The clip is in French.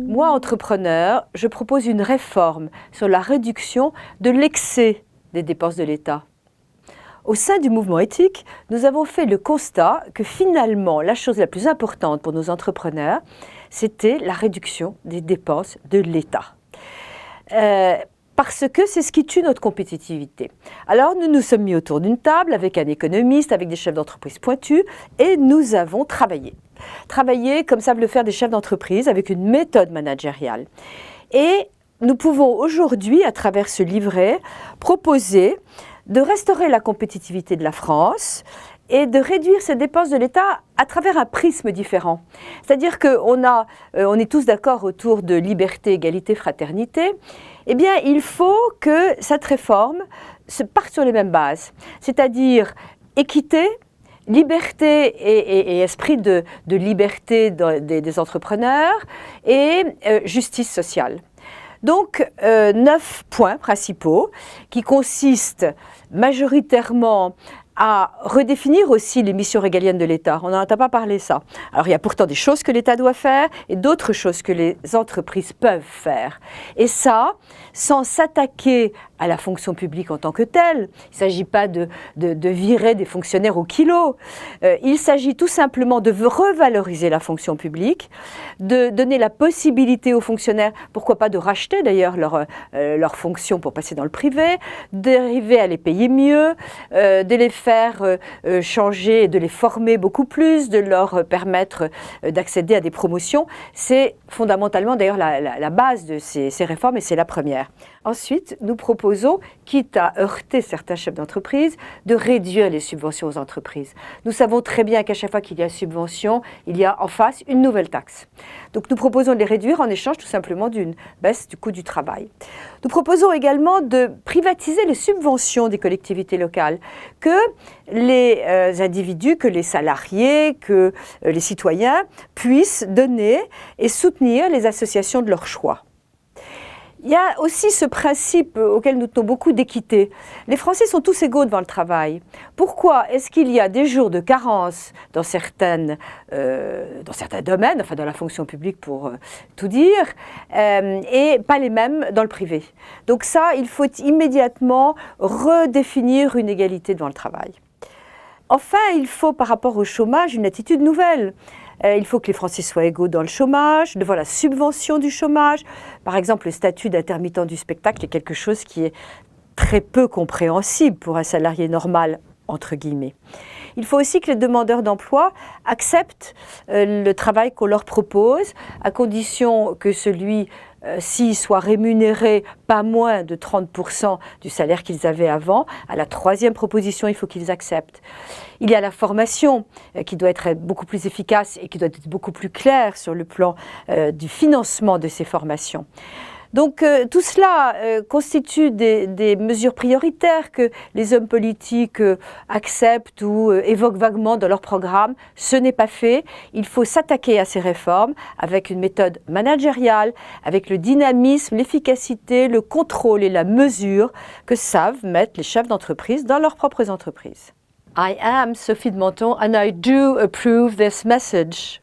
Moi, entrepreneur, je propose une réforme sur la réduction de l'excès des dépenses de l'État. Au sein du mouvement éthique, nous avons fait le constat que finalement, la chose la plus importante pour nos entrepreneurs, c'était la réduction des dépenses de l'État. Parce que c'est ce qui tue notre compétitivité. Alors nous nous sommes mis autour d'une table avec un économiste, avec des chefs d'entreprise pointus, et nous avons travaillé. Travailler comme savent le faire des chefs d'entreprise avec une méthode managériale. Et nous pouvons aujourd'hui, à travers ce livret, proposer de restaurer la compétitivité de la France et de réduire ses dépenses de l'État à travers un prisme différent. C'est-à-dire qu'on est tous d'accord autour de liberté, égalité, fraternité. Eh bien, il faut que cette réforme se parte sur les mêmes bases, c'est-à-dire équité, liberté et esprit de liberté des entrepreneurs et justice sociale. Donc, 9 points principaux qui consistent majoritairement à redéfinir aussi les missions régaliennes de l'État. On n'en a pas parlé ça. Alors il y a pourtant des choses que l'État doit faire et d'autres choses que les entreprises peuvent faire. Et ça, sans s'attaquer à la fonction publique en tant que telle. Il ne s'agit pas de virer des fonctionnaires au kilo. Il s'agit tout simplement de revaloriser la fonction publique, de donner la possibilité aux fonctionnaires, pourquoi pas de racheter d'ailleurs leur fonction pour passer dans le privé, d'arriver à les payer mieux, de les faire changer et de les former beaucoup plus, de leur permettre d'accéder à des promotions. C'est fondamentalement d'ailleurs la base de ces réformes et c'est la première. Ensuite, nous proposons, quitte à heurter certains chefs d'entreprise, de réduire les subventions aux entreprises. Nous savons très bien qu'à chaque fois qu'il y a subvention, il y a en face une nouvelle taxe. Donc nous proposons de les réduire en échange tout simplement d'une baisse du coût du travail. Nous proposons également de privatiser les subventions des collectivités locales, que les individus, que les salariés, que les citoyens puissent donner et soutenir les associations de leur choix. Il y a aussi ce principe auquel nous tenons beaucoup d'équité. Les Français sont tous égaux devant le travail. Pourquoi est-ce qu'il y a des jours de carence dans certains domaines, enfin dans la fonction publique pour tout dire, et pas les mêmes dans le privé? Donc ça, il faut immédiatement redéfinir une égalité devant le travail. Enfin, il faut par rapport au chômage une attitude nouvelle. Il faut que les Français soient égaux dans le chômage, devant la subvention du chômage. Par exemple, le statut d'intermittent du spectacle est quelque chose qui est très peu compréhensible pour un salarié normal, entre guillemets. Il faut aussi que les demandeurs d'emploi acceptent le travail qu'on leur propose, à condition que celui-ci soit rémunéré pas moins de 30% du salaire qu'ils avaient avant. À la troisième proposition, il faut qu'ils acceptent. Il y a la formation qui doit être beaucoup plus efficace et qui doit être beaucoup plus claire sur le plan du financement de ces formations. Donc tout cela constitue des mesures prioritaires que les hommes politiques acceptent ou évoquent vaguement dans leur programme. Ce n'est pas fait. Il faut s'attaquer à ces réformes avec une méthode managériale, avec le dynamisme, l'efficacité, le contrôle et la mesure que savent mettre les chefs d'entreprise dans leurs propres entreprises. I am Sophie de Menton and I do approve this message.